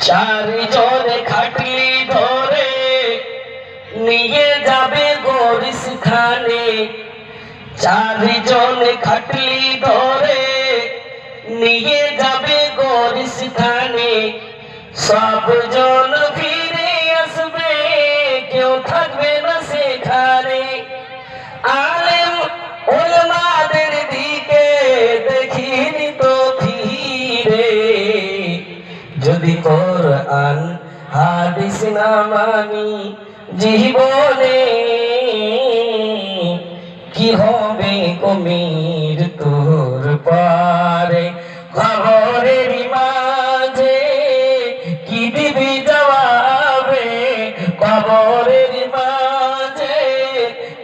চারজনে খাটলি ধরে নিয়ে যাবে গোরস্থানে, চারজনে খাটলি ধরে নিয়ে যাবে গোরস্থানে। সবজন ফিরে আসবে, কেউ থাকবে না সেখানে। আলেম ওলামাদের দিকে দেখিনি তো ফিরে, যদি কোরআন হাদিস না মানি জীবনে, কি হবে কমির তোর পারে। খবরের মাঝে কি দিবি জবাবে, খবরের মাঝে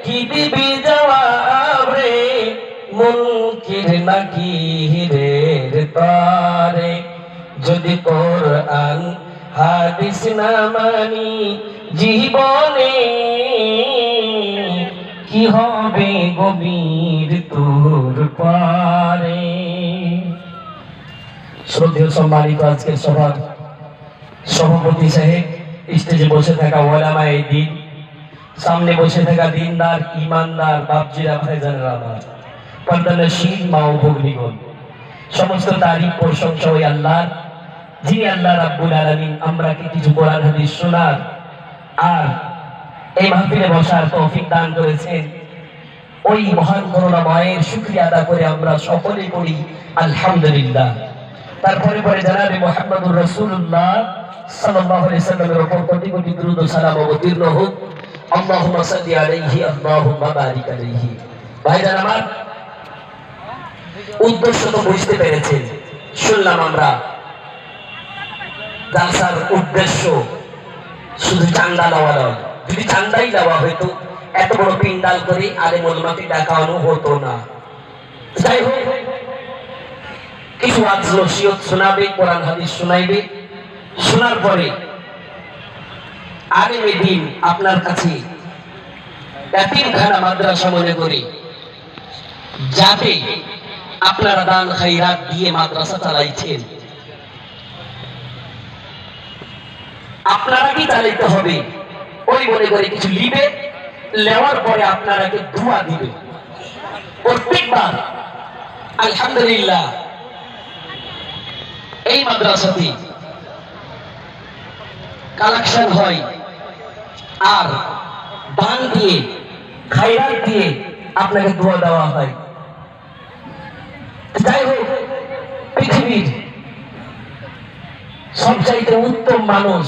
কি দিবি জবাবে, মুনকির নাকিরের পারে। যদি কোরআন হাদিস না মানি জীবনে, কি হবে গভীর তোর পারে। শ্রদ্ধেয় সম্মানিত আজকের সভার সভাপতি সাহেব, স্টেজে বসে থাকা ওলামায়ে দ্বীন, সামনে বসে থাকা দিনদার ইমানদার বাপজিরা ভাইজানেরা, আমার পর্দানশীল মা ও ভগ্নীগণ, সমস্ত তারিফ প্রশংসা ওই আল্লাহর, যিনি আল্লাহ রাব্বুল আলামিন আমরাকে কিছু কোরআন হাদিস শোনার আর এই মাহফিলে বসার তৌফিক দান করেছেন। ওই মহান করুণাময়ের শুকরিয়া আদা করে আমরা সকলে পড়ি আলহামদুলিল্লাহ। তারপরে পরে জনাবে মুহাম্মদুর রাসূলুল্লাহ সাল্লাল্লাহু আলাইহি সাল্লামের উপর কোটি কোটি দরুদ ও সালাম অবতীর্ণ হোক। আল্লাহুম্মা সাল্লি আলাইহি আল্লাহুম্মা বারিক আলাইহি। ভাইজান আমার, উদ্দেশ্য তো বুঝতে পেরেছেন। শুনলাম আমরা জালসার উদ্দেশ্য শুধু চান্দা দেওয়া নয়। যদি চান্দাই দেওয়া হইতো এত বড় পিন্ডাল করে আলেম ওলামাকে ডাকানো হতো না। যাই হোক, কিছু ওয়াজ নসিহত শোনাবে, কোরআন হাদিস শোনাইবে, শোনার পরে আলেমে দ্বীন আপনার কাছে এতিমখানা মাদ্রাসা মনে করে যাতে আপনারা দান খায়রাত দিয়ে মাদ্রাসা চালাইছেন, আপনারা কি চালাইতে হবে ওই মনে করে কিছু লিবে, লেওয়ার পরে আপনারাকে দোয়া দিবে। প্রত্যেকবার আলহামদুলিল্লাহ এই মাদ্রাসাতে কালেকশন হয় আর দান দিয়ে খায়রাত দিয়ে আপনাকে দোয়া দেওয়া হয়। যাই হোক, পৃথিবীর সবচাইতে উত্তম মানুষ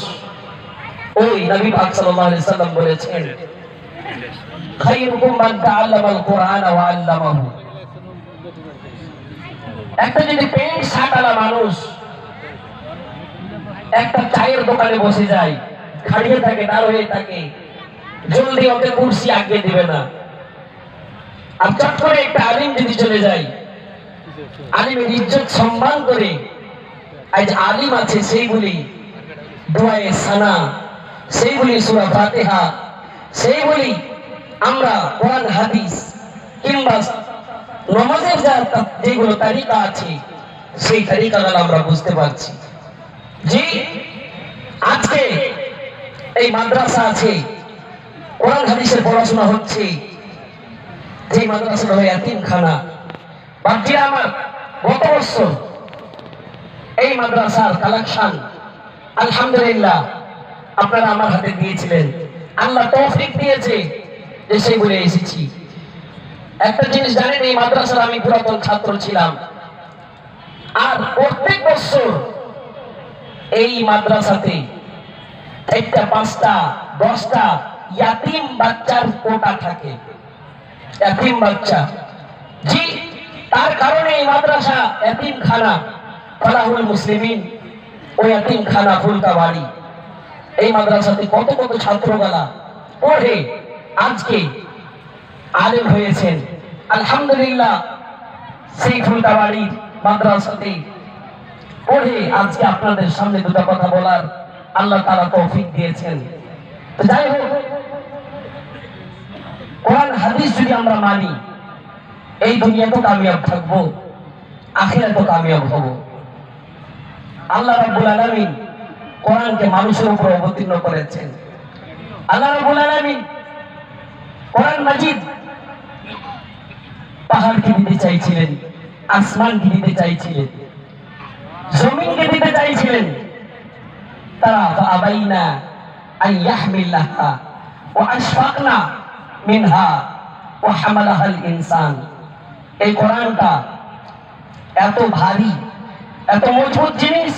ওই নবী পাক সাল্লাল্লাহু আলাইহি সাল্লাম বলেছেন, খায়রুকুম মান তাআল্লামাল কুরআন ওয়া আল্লামাহু। একটা যদি প্যান্ট শার্টওয়ালা মানুষ একটা চায়ের দোকানে বসে যায়, খাড়িয়ে থাকে, দাঁড় হয়ে থাকে, জলদি ওকে কুরসি আগে দিবে না। আর চট করে একটা আলিম যদি চলে যায়, আলিমের ইজ্জত সম্মান করে, আজ আলিম আছে সেই বলি দোয়ায়ে সানা, সেই বলি সূরা ফাতিহা, সেই বলি আমরা কোরআন হাদিস কিংবা নামাজের যেগুলো তারিকা আছে সেই তারিকাগুলো আমরা বুঝতে পারছি। জি, আজকে এই মাদ্রাসা আছে, কোরআন হাদিসের পড়াশোনা হচ্ছে, যে মাদ্রাসাটা হয় এতিমখানা। বাপজিরা আমার, গত বছর এই মাদ্রাসার কালেকশন আলহামদুলিল্লাহ আপনারা আমার হাতে দিয়েছিলেন, আল্লাহ তৌফিক দিয়েছে যে সেই বলে এসেছি। একটা জিনিস জানেন, এই মাদ্রাসার আমি পুরাতন ছাত্র ছিলাম, আর প্রত্যেক বছর এই মাদ্রাসাতে একটা 5টা 10টা ইয়াতিম বাচ্চার কোটা থাকে, ইয়াতিম বাচ্চা। জি, তার কারণে এই মাদ্রাসা এতিমখানা ফালাহুল মুসলিমিন ও এতিমখানা ফুলকাবাড়ি, এই মাদ্রাসাতে কত কত ছাত্রগুলা পড়ে আজকে আলেম হয়েছেন আলহামদুলিল্লাহ। সেই ফুলকাবাড়ির মাদ্রাসাতে পড়ে আজকে আপনাদের সামনে দুটো কথা বলার আল্লাহ তাআলা তৌফিক দিয়েছেন। তো যাই হোক, কোরআন হাদিস যদি আমরা মানি, এই দুনিয়াতেও কামিয়াব থাকবো, আখিরাতেও কামিয়াব হব। আল্লাহ রাব্বুল আলামিন কোরআনকে মানুষের উপর অবতীর্ণ করেছেন। আল্লাহ রাব্বুল আলামিন কোরআন মাজিদ পাহাড়কে দিতে চাইছিলেন, আসমানকে দিতে চাইছিলেন, জমিনকে দিতে চাইছিলেন, তারা আবাইনা আন ইয়াহমিলাহা ওয়া আশফাকনা মিনহা ওয়া হামালাহাল ইনসান। এই কোরআনটা এত ভারী, এত মজবুত জিনিস,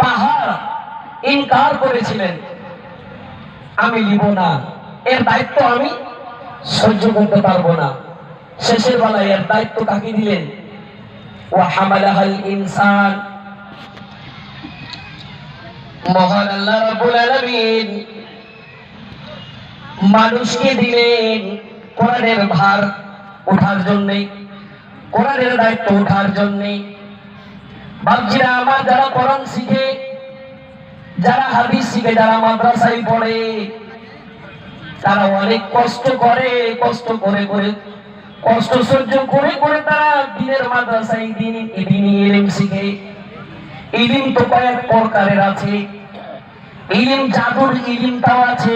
পাহাড় ইনকার করেছিলেন, আমি নিব না, এর দায়িত্ব আমি সহ্য করতে পারবো না। শেষের বেলায় এর দায়িত্ব কাকে দিলেন? ওয়া হামালাহাল ইনসান, মহান আল্লাহ রাব্বুল আলামিন মানুষকে দিলেন কোরআনের ভার ওঠার জন্য, কোরআনের দায়িত্ব ওঠার জন্য। বাপজিরা আমার, যারা কোরআন শিখে, যারা হাদিস শিখে, যারা মাদ্রাসায় পড়ে, তারা অনেক কষ্ট করে, কষ্ট সহ্য করে তারা দিনের মাদ্রাসায় দিনী ইলম শিখে। ইলম তো কয়েক প্রকারের আছে, ইলম জাদুর ইলমটাও আছে।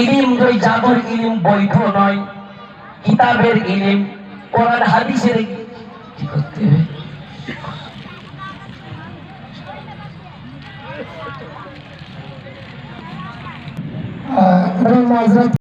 ইলম ওই জাদুর ইলম বৈধ নয়, কিতাবের ইলম, কোরআন হাদিসের কি করতে হবে।